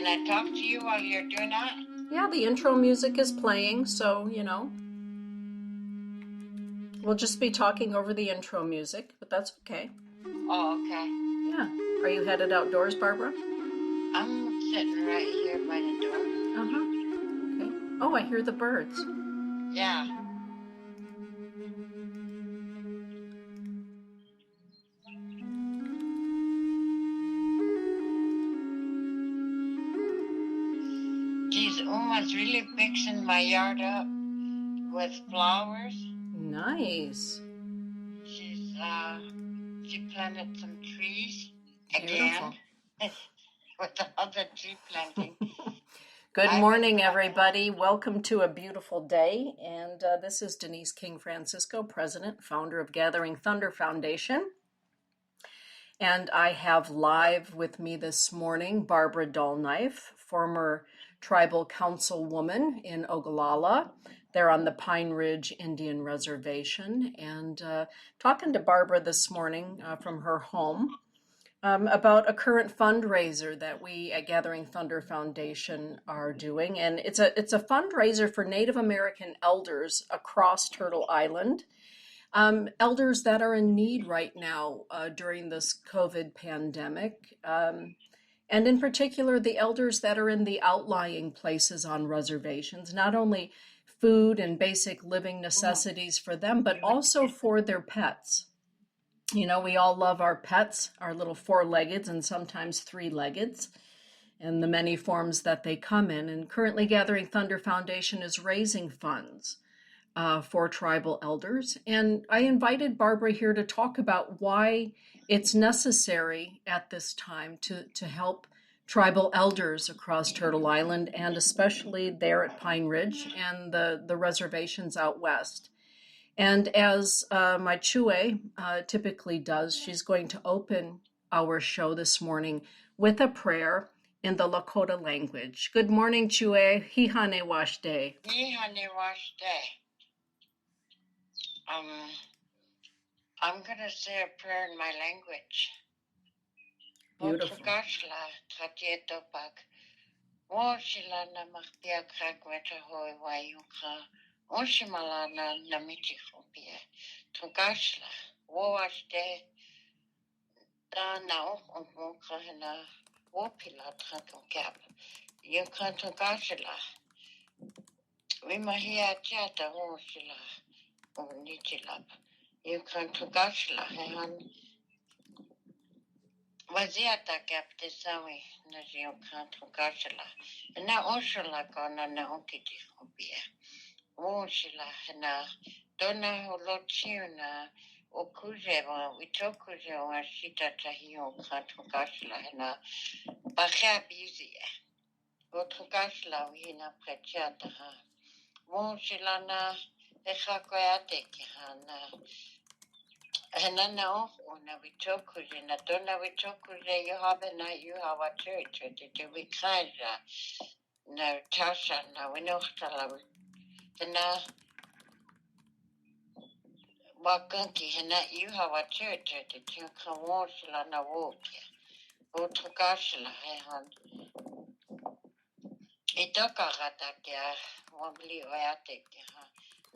Can I talk to you while you're doing that? Yeah, the intro music is playing, so, we'll just be talking over the intro music, but that's okay. Oh, okay. Yeah. Are you headed outdoors, Barbara? I'm sitting right here by the door. Uh-huh. Okay. Oh, I hear the birds. Yeah. Geez, Uma's really fixing my yard up with flowers. Nice. She planted some trees Beautiful. again with the other tree planting. Good morning, everybody. Welcome to a beautiful day. And this is Denise King Francisco, President, founder of Gathering Thunder Foundation. And I have live with me this morning Barbara Dullknife, former tribal councilwoman in Ogallala. They're on the Pine Ridge Indian Reservation. And talking to Barbara this morning from her home about a current fundraiser that we at Gathering Thunder Foundation are doing. And it's a fundraiser for Native American elders across Turtle Island. Elders that are in need right now during this COVID pandemic, and in particular, the elders that are in the outlying places on reservations, not only food and basic living necessities for them, but also for their pets. You know, we all love our pets, our little four-leggeds and sometimes three-leggeds, and the many forms that they come in. And currently, Gathering Thunder Foundation is raising funds for tribal elders. And I invited Barbara here to talk about why it's necessary at this time to help tribal elders across Turtle Island, and especially there at Pine Ridge and the reservations out west. And as my Chue typically does, she's going to open our show this morning with a prayer in the Lakota language. Good morning, Chue. Hihane wash day. Hihane wash day. I'm going to say a prayer in my language. Beautiful. Otrugashla, Tratietopak. Oshila namaktia krakweta hoi wayuka. Oshimalana namichikopia. Trugashla. Woashte. Dana onkrahena. Wopila trankab. Yuka trugashla. Wimahia chata oshila. Nichilab. Yuka trugashla. Hehan. Waziata kaptesawi na jio kanto gashla. Na oshla kona na onkiti hobia. Oshla na dona holochiuna okuje wa witokuje wa shita tahio kanto gashla na bakha bizia. Otro gashla wina prechata ha. Oshla na echakoyate kihana. Hanana una vitokuje na dona vitokuje you have na you have a church to we kaja na tasha na winochtala na wakanki hana you have a church to you can wash la na walk otukashla han itoka gata kya wabli oyate kya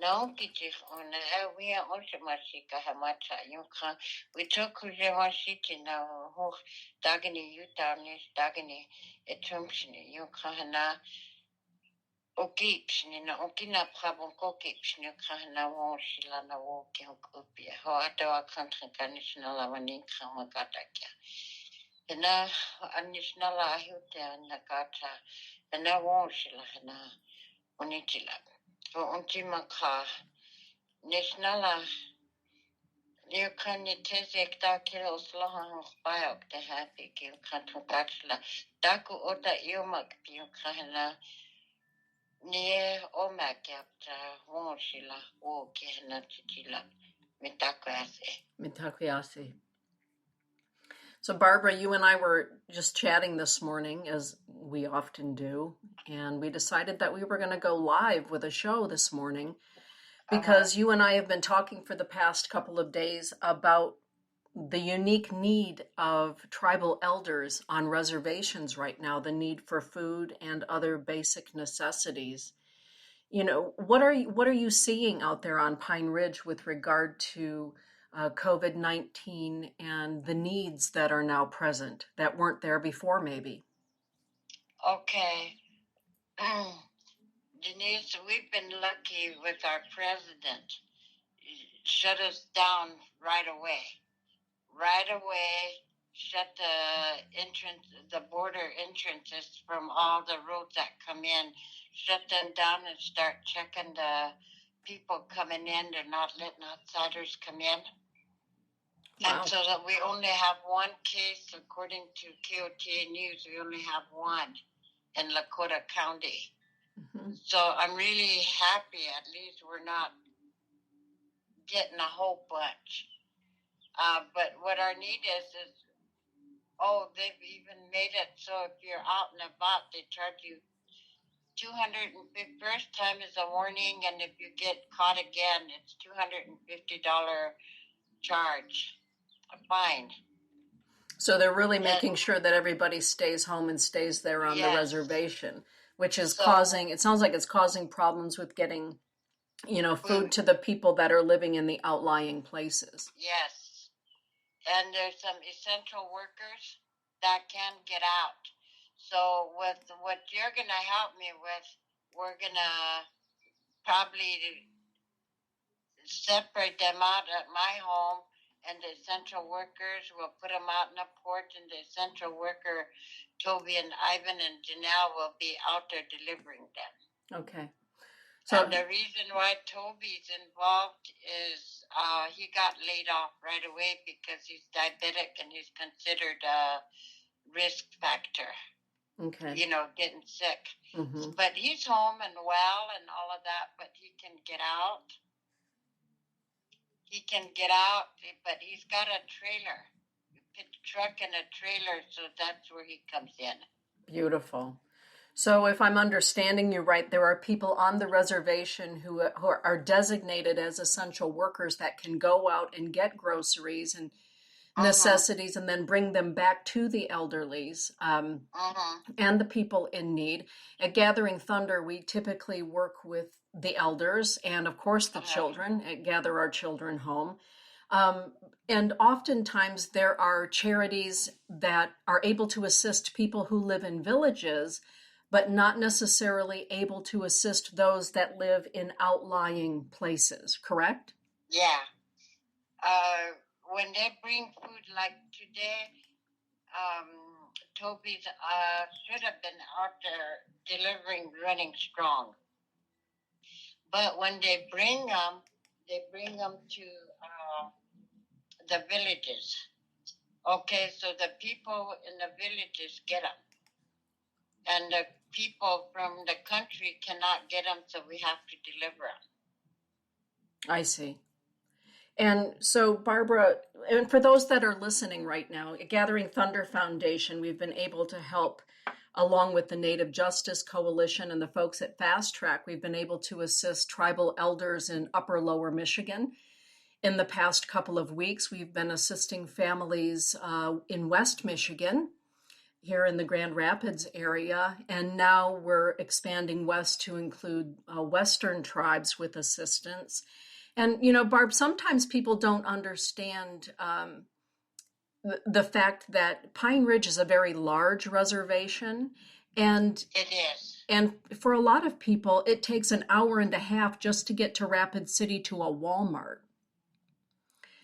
Naokichik on we are also mashika hamacha. You can we took Washington now hoch dagany utanish dagany etumption. You can na okipshin na okina prabon kokipshin. You can na washila na walking upia. How at our country conditional avanin kamagatakia. And now additional ahute and nakata and now washila na unichila. Untimaka Nishnala you can tezek da kilos lohan biok the happy you can't gachla daku oda yomak you kahana near omakapta wonshila wo kehna chichila Mitakuye. So Barbara, you and I were just chatting this morning, as we often do, and we decided that we were going to go live with a show this morning because you and I have been talking for the past couple of days about the unique need of tribal elders on reservations right now, the need for food and other basic necessities. What are you seeing out there on Pine Ridge with regard to COVID-19 and the needs that are now present that weren't there before, maybe? Okay. Denise, we've been lucky with our president. Shut us down right away. Right away, shut the border entrances from all the roads that come in. Shut them down and start checking the people coming in. They're not letting outsiders come in. Wow. And so that we only have one case, according to KOTA News, we only have one in Lakota County. Mm-hmm. So I'm really happy. At least we're not getting a whole bunch. But what our need is they've even made it so if you're out and about, they charge you $250. First time is a warning, and if you get caught again, it's $250 charge, a fine. So they're really making sure that everybody stays home and stays there on the Yes. reservation, which is causing, it sounds like it's causing problems with getting, food to the people that are living in the outlying places. Yes. And there's some essential workers that can get out. So with what you're going to help me with, we're going to probably separate them out at my home, and the essential workers, we'll put them out in the porch, and the essential worker, Toby and Ivan and Janelle, will be out there delivering them. Okay. So and the reason why Toby's involved is he got laid off right away because he's diabetic and he's considered a risk factor. Okay. Getting sick. Mm-hmm. But he's home and well and all of that, but he can get out. He can get out, but he's got a trailer. You put a truck and a trailer, so that's where he comes in. Beautiful. So if I'm understanding you right, there are people on the reservation who are designated as essential workers that can go out and get groceries and necessities and then bring them back to the elderlies and the people in need. At Gathering Thunder, we typically work with the elders and, of course, the children at Gather Our Children Home. And oftentimes there are charities that are able to assist people who live in villages, but not necessarily able to assist those that live in outlying places, correct? Yeah. When they bring food like today, Toby's should have been out there delivering, running strong. But when they bring them to the villages. Okay, so the people in the villages get them. And the people from the country cannot get them, so we have to deliver them. I see. And so, Barbara, and for those that are listening right now, at Gathering Thunder Foundation, we've been able to help, along with the Native Justice Coalition and the folks at Fast Track, we've been able to assist tribal elders in Upper Lower Michigan. In the past couple of weeks, we've been assisting families in West Michigan, here in the Grand Rapids area, and now we're expanding west to include Western tribes with assistance. And, Barb, sometimes people don't understand the fact that Pine Ridge is a very large reservation. And it is. And for a lot of people, it takes an hour and a half just to get to Rapid City to a Walmart.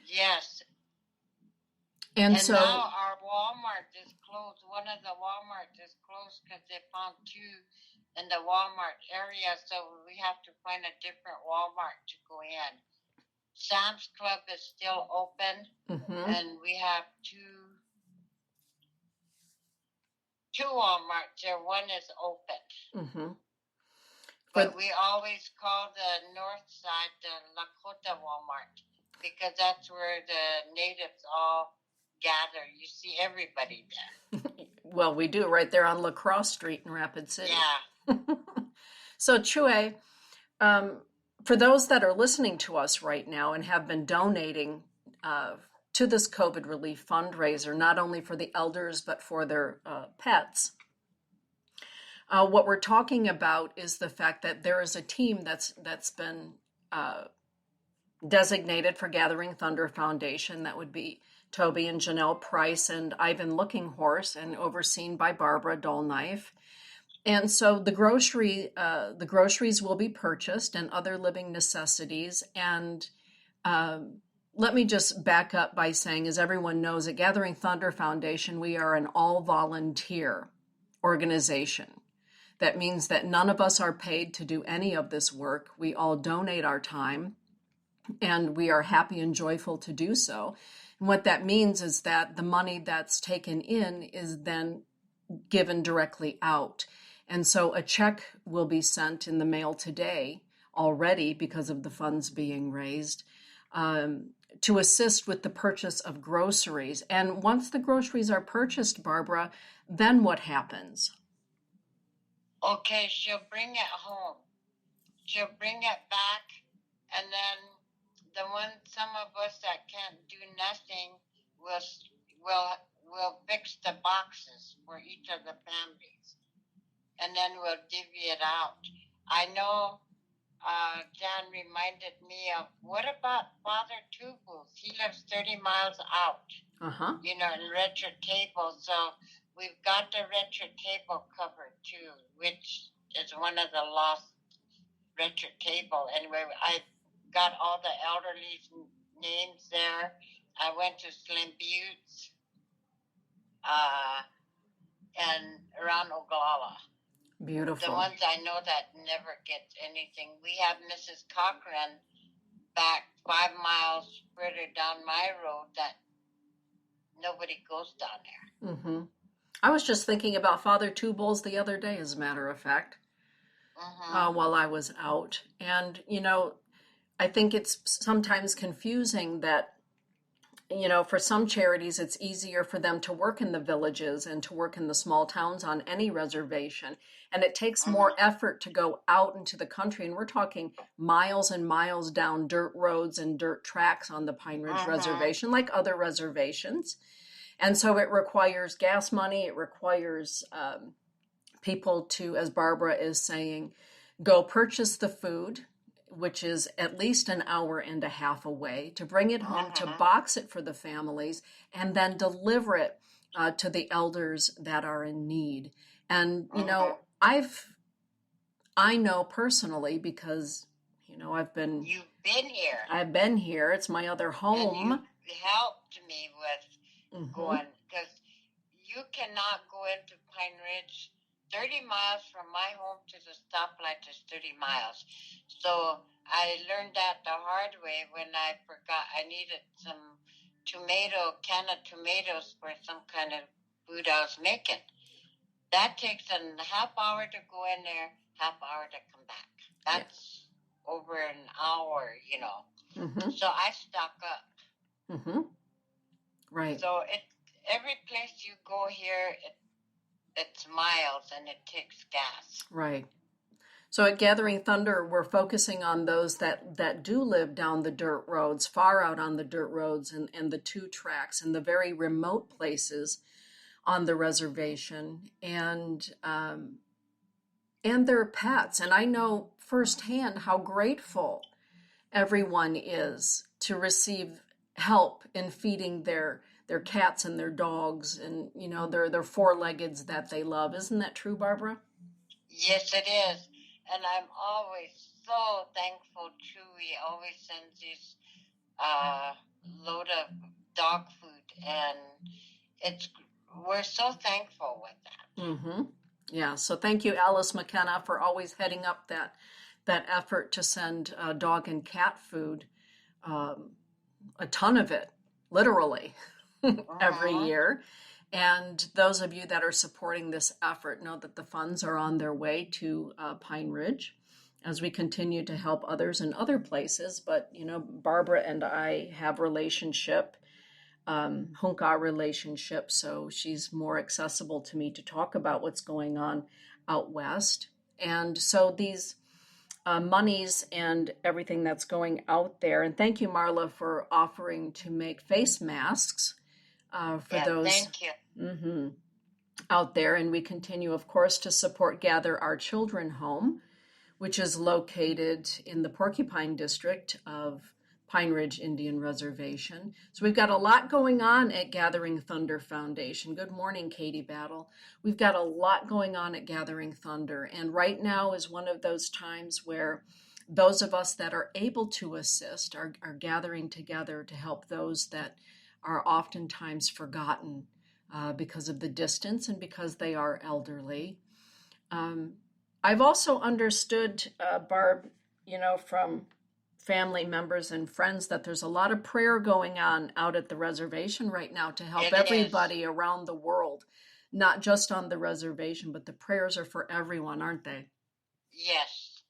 Yes. And so now our Walmart is closed. One of the Walmarts is closed because they found two in the Walmart area, so we have to find a different Walmart to go in. Sam's Club is still open, and we have two Walmarts there. One is open. But we always call the north side the Lakota Walmart because that's where the natives all gather. You see everybody there. Well, we do right there on La Crosse Street in Rapid City. Yeah. So, Chue, for those that are listening to us right now and have been donating to this COVID relief fundraiser, not only for the elders, but for their pets. What we're talking about is the fact that there is a team that's been designated for Gathering Thunder Foundation. That would be Toby and Janelle Price and Ivan Lookinghorse, and overseen by Barbara Dullknife. And so the groceries will be purchased and other living necessities. And let me just back up by saying, as everyone knows, at Gathering Thunder Foundation, we are an all-volunteer organization. That means that none of us are paid to do any of this work. We all donate our time, and we are happy and joyful to do so. And what that means is that the money that's taken in is then given directly out. And so a check will be sent in the mail today already because of the funds being raised to assist with the purchase of groceries. And once the groceries are purchased, Barbara, then what happens? Okay, she'll bring it home. She'll bring it back, and then some of us that can't do nothing will fix the boxes for each of the families, and then we'll divvy it out. I know Jan reminded me of, what about Father Tubals? He lives 30 miles out, in Retro Table. So we've got the Retro Table covered too, which is one of the lost Retro Table. Anyway, I got all the elderly's names there. I went to Slim Buttes and around Oglala. Beautiful. The ones I know that never gets anything. We have Mrs. Cochran back 5 miles further down my road that nobody goes down there. Mm-hmm. I was just thinking about Father Tubals the other day, as a matter of fact, while I was out. And, I think it's sometimes confusing that, for some charities, it's easier for them to work in the villages and to work in the small towns on any reservation. And it takes more effort to go out into the country. And we're talking miles and miles down dirt roads and dirt tracks on the Pine Ridge Reservation, like other reservations. And so it requires gas money. It requires people to, as Barbara is saying, go purchase the food, which is at least an hour and a half away, to bring it home, to box it for the families, and then deliver it to the elders that are in need. And, I know personally because, I've been... You've been here. I've been here. It's my other home. And you helped me with going, because you cannot go into Pine Ridge. 30 miles from my home to the stoplight is 30 miles. So I learned that the hard way when I forgot I needed some canned tomatoes for some kind of food I was making. That takes a half hour to go in there, half hour to come back. That's over an hour, So I stock up. Right. So every place you go here, it's miles and it takes gas. Right. So at Gathering Thunder, we're focusing on those that do live down the dirt roads, far out on the dirt roads and the 2 tracks and the very remote places on the reservation, and their pets. And I know firsthand how grateful everyone is to receive help in feeding their cats and their dogs and, their 4-leggeds that they love. Isn't that true, Barbara? Yes, it is. And I'm always so thankful. Chewy always sends this load of dog food, and we're so thankful with that. Yeah. So thank you, Alice McKenna, for always heading up that effort to send dog and cat food, a ton of it, literally, every year. And those of you that are supporting this effort know that the funds are on their way to Pine Ridge as we continue to help others in other places. But, Barbara and I have relationship, Hunka relationship, so she's more accessible to me to talk about what's going on out west. And so these monies and everything that's going out there. And thank you, Marla, for offering to make face masks for those thank you. Out there. And we continue, of course, to support Gather Our Children Home, which is located in the Porcupine District of Pine Ridge Indian Reservation. So we've got a lot going on at Gathering Thunder Foundation. Good morning, Katie Battle. We've got a lot going on at Gathering Thunder, and right now is one of those times where those of us that are able to assist are gathering together to help those that are oftentimes forgotten because of the distance and because they are elderly. I've also understood, Barb, from family members and friends that there's a lot of prayer going on out at the reservation right now to help everybody around the world, not just on the reservation, but the prayers are for everyone, aren't they? Yes.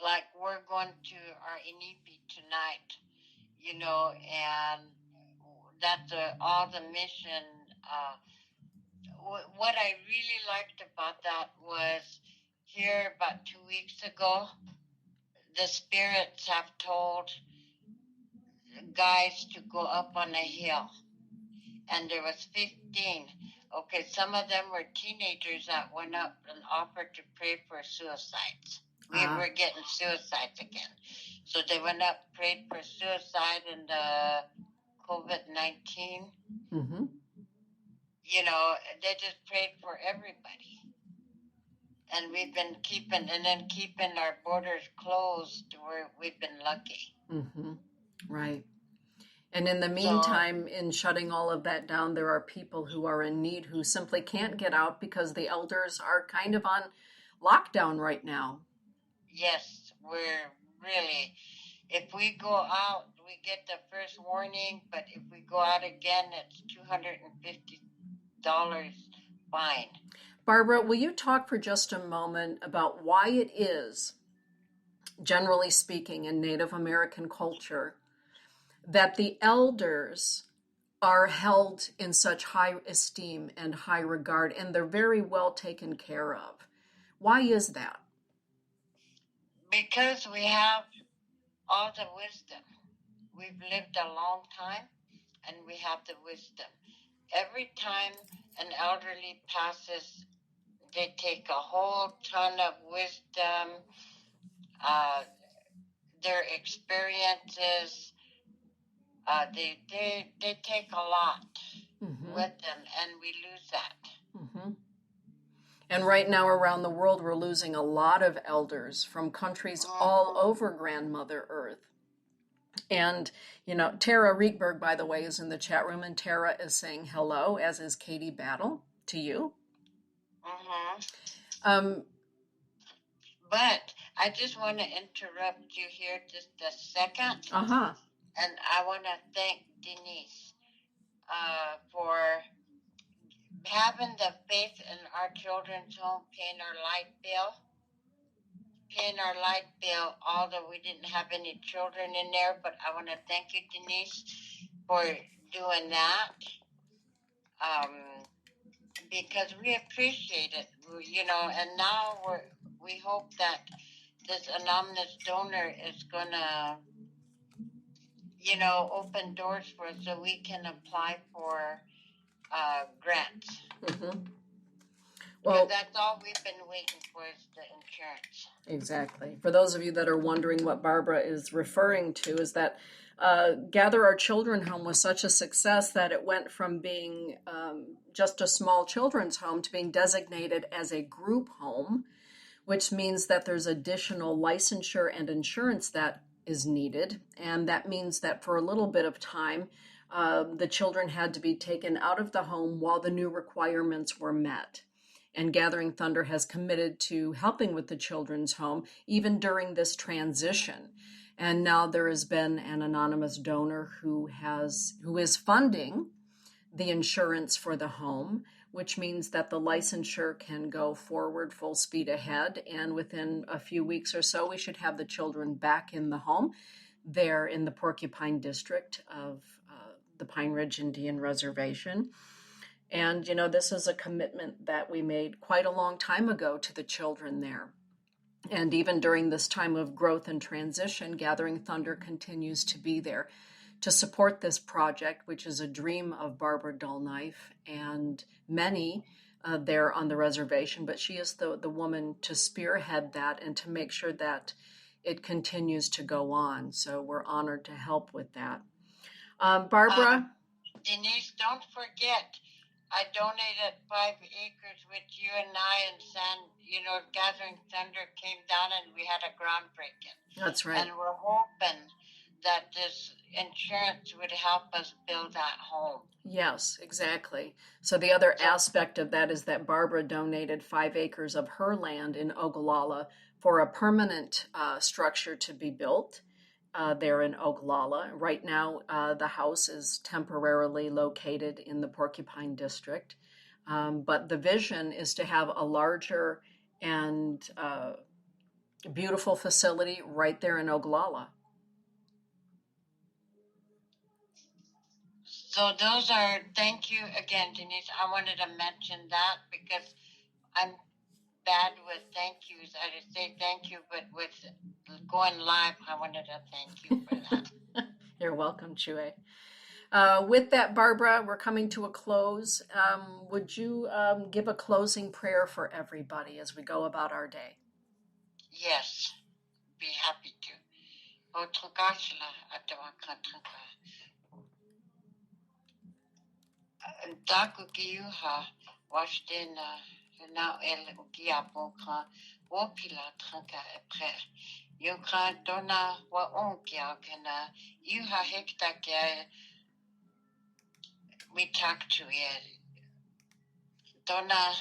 Like we're going to our Inipi tonight, and that's all the mission. What I really liked about that was here about 2 weeks ago, the spirits have told guys to go up on a hill, and there was 15. Okay, some of them were teenagers that went up and offered to pray for suicides. We were getting suicides again. So they went up, prayed for suicide and COVID-19. Mm-hmm. They just prayed for everybody. And we've been keeping our borders closed where we've been lucky. Mm-hmm. Right. And in the meantime, in shutting all of that down, there are people who are in need who simply can't get out because the elders are kind of on lockdown right now. Yes, we're really, if we go out, we get the first warning, but if we go out again, it's $250 fine. Barbara, will you talk for just a moment about why it is, generally speaking, in Native American culture, that the elders are held in such high esteem and high regard, and they're very well taken care of? Why is that? Because we have all the wisdom. We've lived a long time, and we have the wisdom. Every time an elderly passes, they take a whole ton of wisdom, their experiences. They take a lot with them, and we lose that. Mm-hmm. And right now around the world, we're losing a lot of elders from countries all over Grandmother Earth. And, Tara Rietberg, by the way, is in the chat room, and Tara is saying hello, as is Katie Battle, to you. But I just want to interrupt you here just a second. Uh-huh. And I want to thank Denise for having the faith in our children's home, paying our light bill, although we didn't have any children in there. But I want to thank you, Denise, for doing that. Because we appreciate it, and now we hope that this anonymous donor is gonna, open doors for us so we can apply for grants. Mm-hmm. Well, that's all we've been waiting for is the insurance. Exactly. For those of you that are wondering what Barbara is referring to, is that Gather Our Children Home was such a success that it went from being just a small children's home to being designated as a group home, which means that there's additional licensure and insurance that is needed. And that means that for a little bit of time, the children had to be taken out of the home while the new requirements were met. And Gathering Thunder has committed to helping with the children's home even during this transition. And now there has been an anonymous donor who is funding the insurance for the home, which means that the licensure can go forward full speed ahead. And within a few weeks or so, we should have the children back in the home there in the Porcupine District of the Pine Ridge Indian Reservation. And, this is a commitment that we made quite a long time ago to the children there. And even during this time of growth and transition, Gathering Thunder continues to be there to support this project, which is a dream of Barbara Dullknife and many there on the reservation. But she is the woman to spearhead that and to make sure that it continues to go on. So we're honored to help with that. Barbara? Denise, don't forget, I donated 5 acres with you and I and Gathering Thunder came down and we had a groundbreaking. That's right. And we're hoping that this insurance would help us build that home. Yes, exactly. So the other aspect of that is that Barbara donated 5 acres of her land in Ogallala for a permanent structure to be built there in Ogallala. Right now, the house is temporarily located in the Porcupine District, but the vision is to have a larger and beautiful facility right there in Ogallala. So thank you again, Denise. I wanted to mention that because I'm bad with thank yous. I just say thank you, but with going live, I wanted to thank you for that. You're welcome, Chue. With that, Barbara, we're coming to a close. Would you give a closing prayer for everybody as we go about our day? Yes, be happy to. Daku ki uha washtena na el ukiapo ka wopila tranka epre. Yuka dona wa onkia kena uha hekta ke we talk to it. Dona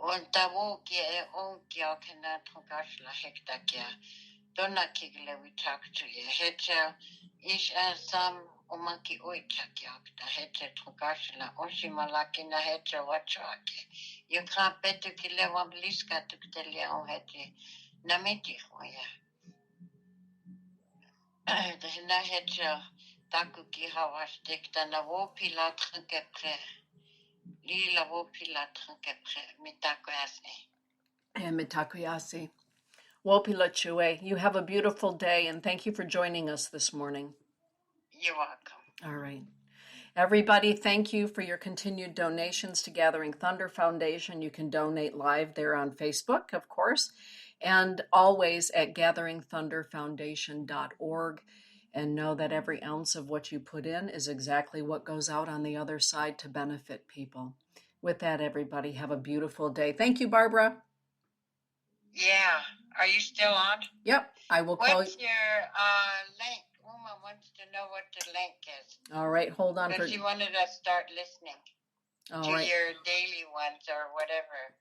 wanta woki onkia kena tronkashla hekta ke. Dona kigile we talk to it. Hecha ish sam omaki oitakiakta hecha trokashla oshimalaki na hecha wachake. You can't bet to kill one bliska to telia on heti namiti hoya. The na hecha takuki hawash dicta na wopila trankepre. Lila wopila trankepre mitakwase. And Mitakuyasi. Wopila Chue, you have a beautiful day, and thank you for joining us this morning. You're welcome. All right. Everybody, thank you for your continued donations to Gathering Thunder Foundation. You can donate live there on Facebook, of course, and always at gatheringthunderfoundation.org. And know that every ounce of what you put in is exactly what goes out on the other side to benefit people. With that, everybody, have a beautiful day. Thank you, Barbara. Yeah. Are you still on? Yep. I will call you. What's your link? Uma wants to know what the link is. All right. Hold on. Because she wanted to start listening to your daily ones or whatever.